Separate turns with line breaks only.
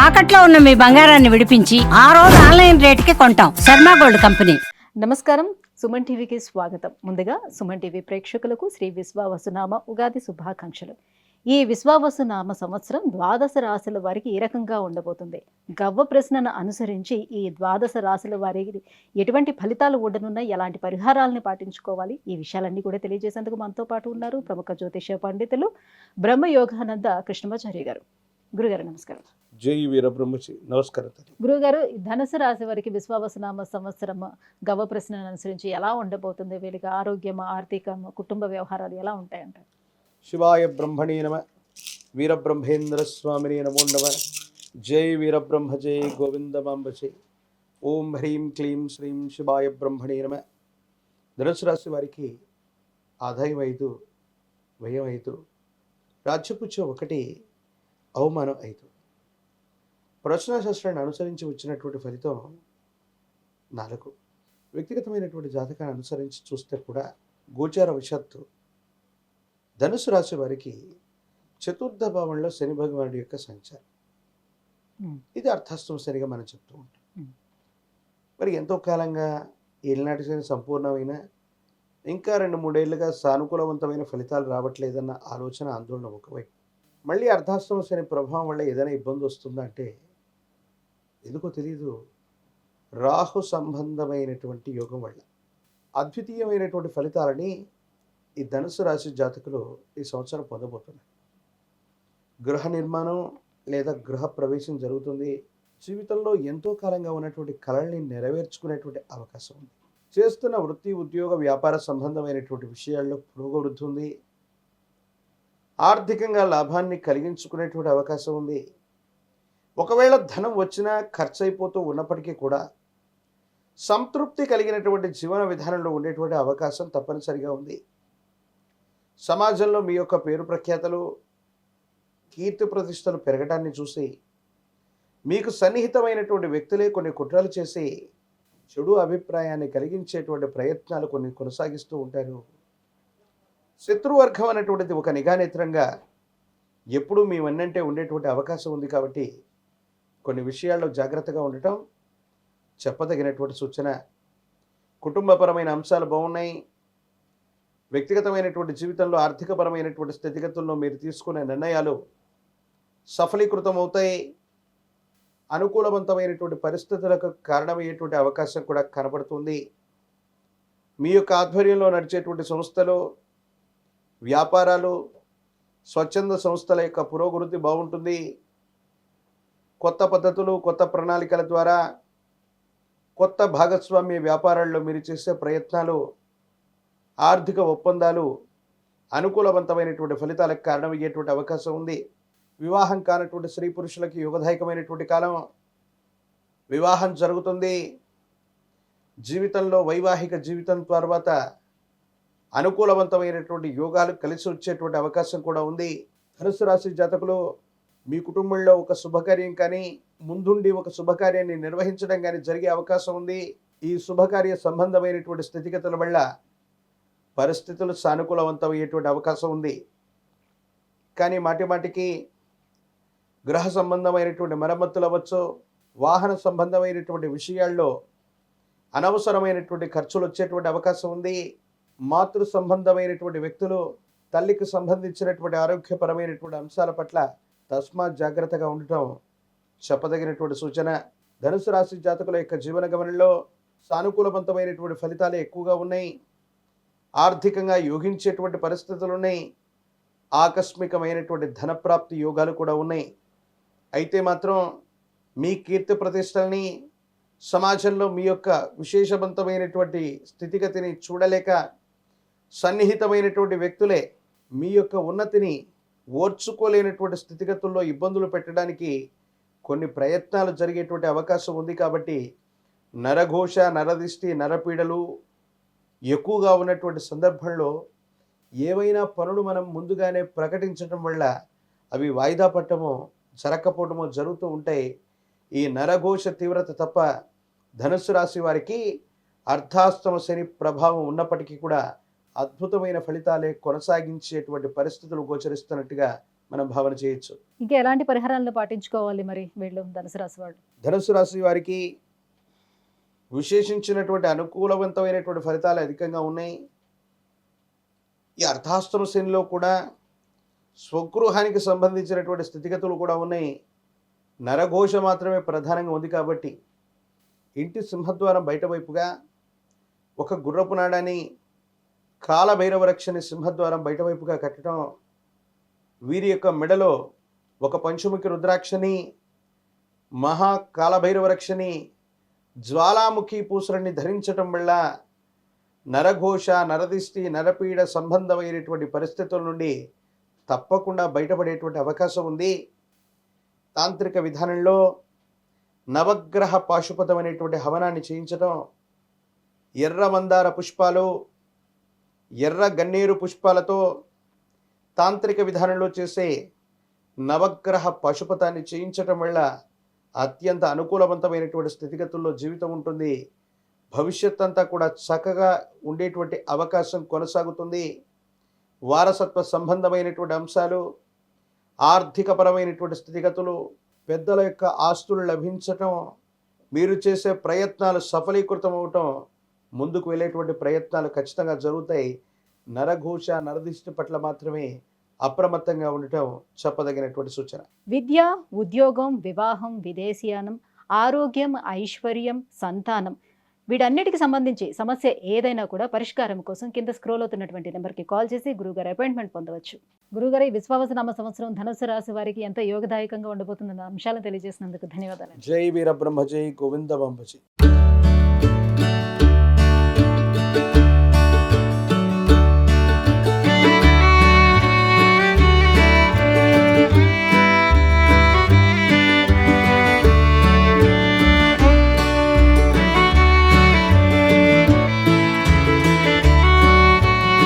తాకట్లో ఉన్న మీ బంగారాన్ని విడిపించి ఆ రోజు ఆన్లైన్ రేటుకి కొంటాం. Sharma gold company.
నమస్కారం, సుమన్ టీవీకి స్వాగతం. ముందుగా సుమన్ టీవీ ప్రేక్షకులకు శ్రీ విశ్వావసునామ ఉగాది శుభాకాంక్షలు. ఈ విశ్వావసునామ సంవత్సరం ద్వాదశ రాశుల వారికి ఏ రకంగా ఉండబోతుంది, గవ్వ ప్రశ్నను అనుసరించి ఈ ద్వాదశ రాశుల వారికి ఎటువంటి ఫలితాలు ఉండనున్నాయి, ఎలాంటి పరిహారాలను పాటించుకోవాలి, ఈ విషయాలన్నీ కూడా తెలియజేసేందుకు మనతో పాటు ఉన్నారు ప్రముఖ జ్యోతిష పండితులు బ్రహ్మయోగానంద కృష్ణమాచార్య గారు. గురుగారు నమస్కారం.
జై వీరబ్రహ్మచి. నమస్కారం.
గురుగారు, ధనుసు రాశి వారికి విశ్వావసునామ సంవత్సరం గవ్వ ప్రశ్నను అనుసరించి ఎలా ఉండబోతుంది? వీళ్ళకి ఆరోగ్యం, ఆర్థికం, కుటుంబ వ్యవహారాలు ఎలా ఉంటాయంట?
శివాయ బ్రహ్మణే నమ. వీరబ్రహ్మేంద్ర స్వామిని నమో నమ. జై వీరబ్రహ్మ జై గోవిందమాంబ జై. ఓం హ్రీం క్లీం శ్రీం శివాయ బ్రహ్మణే నమ. ధనుసు రాశి వారికి ఆదాయం 5, వ్యయం 5, రాజ్యపుచ్చం 1, అవమానం 5. ప్రశ్నాశాస్త్రాన్ని అనుసరించి వచ్చినటువంటి ఫలితం 4. వ్యక్తిగతమైనటువంటి జాతకాన్ని అనుసరించి చూస్తే కూడా గోచార వశాత్తు ధనుసు రాశి వారికి చతుర్థ భావంలో శని భగవానుడి యొక్క సంచారం. ఇది అర్థాష్టమ శనిగా మనం చెప్తూ ఉంటాం. మరి ఎంతో కాలంగా ఏలినాటి శని సంపూర్ణమైన ఇంకా 2-3 ఏళ్ళుగా సానుకూలవంతమైన ఫలితాలు రావట్లేదన్న ఆలోచన, ఆందోళన ఒకవైపు. మళ్ళీ అర్ధాష్టమ శని ప్రభావం వల్ల ఏదైనా ఇబ్బంది వస్తుందా అంటే ఎందుకో తెలియదు, రాహు సంబంధమైనటువంటి యోగం వల్ల అద్వితీయమైనటువంటి ఫలితాలని ఈ ధనుసు రాశి జాతకులు ఈ సంవత్సరం పొందబోతున్నారు. గృహ నిర్మాణం లేదా గృహ ప్రవేశం జరుగుతుంది. జీవితంలో ఎంతో కాలంగా ఉన్నటువంటి కళల్ని నెరవేర్చుకునేటువంటి అవకాశం ఉంది. చేస్తున్న వృత్తి, ఉద్యోగ, వ్యాపార సంబంధమైనటువంటి విషయాల్లో పురోగవృద్ధి ఉంది. ఆర్థికంగా లాభాన్ని కలిగించుకునేటువంటి అవకాశం ఉంది. ఒకవేళ ధనం వచ్చినా ఖర్చు అయిపోతూ ఉన్నప్పటికీ కూడా సంతృప్తి కలిగినటువంటి జీవన విధానంలో ఉండేటువంటి అవకాశం తప్పనిసరిగా ఉంది. సమాజంలో మీ యొక్క పేరు ప్రఖ్యాతలు, కీర్తి ప్రతిష్టలు పెరగటాన్ని చూసి మీకు సన్నిహితమైనటువంటి వ్యక్తులే కొన్ని కుట్రలు చేసి చెడు అభిప్రాయాన్ని కలిగించేటువంటి ప్రయత్నాలు కొన్ని కొనసాగిస్తూ ఉంటారు. శత్రువర్గం అనేటువంటిది ఒక నిఘానేత్రంగా ఎప్పుడూ మీ వన్నంటే ఉండేటువంటి అవకాశం ఉంది. కాబట్టి కొన్ని విషయాల్లో జాగ్రత్తగా ఉండటం చెప్పదగినటువంటి సూచన. కుటుంబపరమైన అంశాలు బాగున్నాయి. వ్యక్తిగతమైనటువంటి జీవితంలో ఆర్థికపరమైనటువంటి స్థితిగతుల్లో మీరు తీసుకునే నిర్ణయాలు సఫలీకృతం అవుతాయి. అనుకూలవంతమైనటువంటి పరిస్థితులకు కారణమయ్యేటువంటి అవకాశం కూడా కనబడుతుంది. మీ యొక్క ఆధ్వర్యంలో నడిచేటువంటి సంస్థలు, వ్యాపారాలు, స్వచ్ఛంద సంస్థల యొక్క పురోగతి బాగుంటుంది. కొత్త పద్ధతులు, కొత్త ప్రణాళికల ద్వారా కొత్త భాగస్వామ్య వ్యాపారాల్లో మీరు చేసే ప్రయత్నాలు, ఆర్థిక ఒప్పందాలు అనుకూలవంతమైనటువంటి ఫలితాలకు కారణమయ్యేటువంటి అవకాశం ఉంది. వివాహం కానటువంటి స్త్రీ పురుషులకి యోగదాయకమైనటువంటి కాలం. వివాహం జరుగుతుంది. జీవితంలో వైవాహిక జీవితం తర్వాత అనుకూలవంతమైనటువంటి యోగాలు కలిసి వచ్చేటువంటి అవకాశం కూడా ఉంది. ధనుసు రాశి జాతకులు మీ కుటుంబంలో ఒక శుభకార్యం కానీ, ముందుండి ఒక శుభకార్యాన్ని నిర్వహించడం కానీ జరిగే అవకాశం ఉంది. ఈ శుభకార్య సంబంధమైనటువంటి స్థితిగతుల వల్ల పరిస్థితులు సానుకూలవంతమయ్యేటువంటి అవకాశం ఉంది. కానీ మాటిమాటికి గృహ సంబంధమైనటువంటి మరమ్మతులు అవ్వచ్చు, వాహన సంబంధమైనటువంటి విషయాల్లో అనవసరమైనటువంటి ఖర్చులు వచ్చేటువంటి అవకాశం ఉంది. మాతృ సంబంధమైనటువంటి వ్యక్తులు, తల్లికి సంబంధించినటువంటి ఆరోగ్యపరమైనటువంటి అంశాల పట్ల తస్మాత్ జాగ్రత్తగా ఉండటం చెప్పదగినటువంటి సూచన. ధనుసు రాశి జాతకుల యొక్క జీవన గమనంలో సానుకూలవంతమైనటువంటి ఫలితాలే ఎక్కువగా ఉన్నాయి. ఆర్థికంగా యోగించేటువంటి పరిస్థితులు ఉన్నాయి. ఆకస్మికమైనటువంటి ధనప్రాప్తి యోగాలు కూడా ఉన్నాయి. అయితే మాత్రం మీ కీర్తి ప్రతిష్టల్ని, సమాజంలో మీ యొక్క విశేషవంతమైనటువంటి స్థితిగతిని చూడలేక సన్నిహితమైనటువంటి వ్యక్తులే మీ యొక్క ఉన్నతిని ఓర్చుకోలేనటువంటి స్థితిగతుల్లో ఇబ్బందులు పెట్టడానికి కొన్ని ప్రయత్నాలు జరిగేటువంటి అవకాశం ఉంది. కాబట్టి నరఘోష, నరదిష్టి, నరపీడలు ఎక్కువగా ఉన్నటువంటి సందర్భంలో ఏవైనా పనులు మనం ముందుగానే ప్రకటించడం వల్ల అవి వాయిదా పట్టమో జరగకపోవడమో జరుగుతూ ఉంటాయి. ఈ నరఘోష తీవ్రత తప్ప ధనుసు రాశి వారికి అర్ధాష్టమ శని ప్రభావం ఉన్నప్పటికీ కూడా అద్భుతమైన ఫలితాలే కొనసాగించేటువంటి పరిస్థితులు గోచరిస్తున్నట్టుగా మనం భావన చేయొచ్చు.
ఇంకా ఎలాంటి పరిహారాలను పాటించుకోవాలి మరి వీళ్ళు ధనుసు రాశి వాళ్ళు?
ధనుసు రాశి వారికి విశేషించినటువంటి అనుకూలవంతమైనటువంటి ఫలితాలు అధికంగా ఉన్నాయి. ఈ అర్ధాష్టమ శనిలో కూడా స్వగృహానికి సంబంధించినటువంటి స్థితిగతులు కూడా ఉన్నాయి. నరఘోష మాత్రమే ప్రధానంగా ఉంది కాబట్టి ఇంటి సింహద్వారం బయట వైపుగా ఒక గుర్రపు నాడాన్ని కాలభైరవ రక్షని సింహద్వారం బయట వైపుగా కట్టడం, వీరి యొక్క మెడలో ఒక పంచముఖి రుద్రాక్షని, మహా కాలభైరవ రక్షని, జ్వాలాముఖి పూసలని ధరించటం వల్ల నరఘోష, నరదిష్టి, నరపీడ సంబంధమైనటువంటి పరిస్థితుల నుండి తప్పకుండా బయటపడేటువంటి అవకాశం ఉంది. తాంత్రిక విధానంలో నవగ్రహ పాశుపతం అనేటువంటి హవనాన్ని చేయించడం, ఎర్ర మందార పుష్పాలు, ఎర్ర గన్నేరు పుష్పాలతో తాంత్రిక విధానంలో చేసే నవగ్రహ పశుపతాన్ని చేయించటం వల్ల అత్యంత అనుకూలవంతమైనటువంటి స్థితిగతుల్లో జీవితం ఉంటుంది. భవిష్యత్ అంతా కూడా చక్కగా ఉండేటువంటి అవకాశం కొనసాగుతుంది. వారసత్వ సంబంధమైనటువంటి అంశాలు, ఆర్థికపరమైనటువంటి స్థితిగతులు, పెద్దల యొక్క ఆస్తులు లభించటం, మీరు చేసే ప్రయత్నాలు సఫలీకృతం అవటం, ముందుకు వెళ్ళేటువంటి ప్రయత్నాలు ఖచ్చితంగా జరుగుతాయి. నరఘోష, నరదిష్టి పట్ల మాత్రమే అప్రమత్తంగా ఉండటం చెప్పదగినటువంటి సూచన.
విద్య, ఉద్యోగం, వివాహం, విదేశీయానం, ఆరోగ్యం, ఐశ్వర్యం, సంతానం వీటన్నిటికి సంబంధించి సమస్య ఏదైనా కూడా పరిష్కారం కోసం కింద స్క్రోల్ అవుతున్నటువంటి నెంబర్కి కాల్ చేసి గురుగారు అపాయింట్మెంట్ పొందవచ్చు. గురుగారు, ఈ విశ్వావసునామ సంవత్సరం ధనుసు రాశి వారికి ఎంత యోగదాయకంగా ఉండబోతుందన్న అంశాలను తెలియజేసినందుకు ధన్యవాదాలు.
జై వీరబ్రహ్మ, జై గోవింద బంబజీ.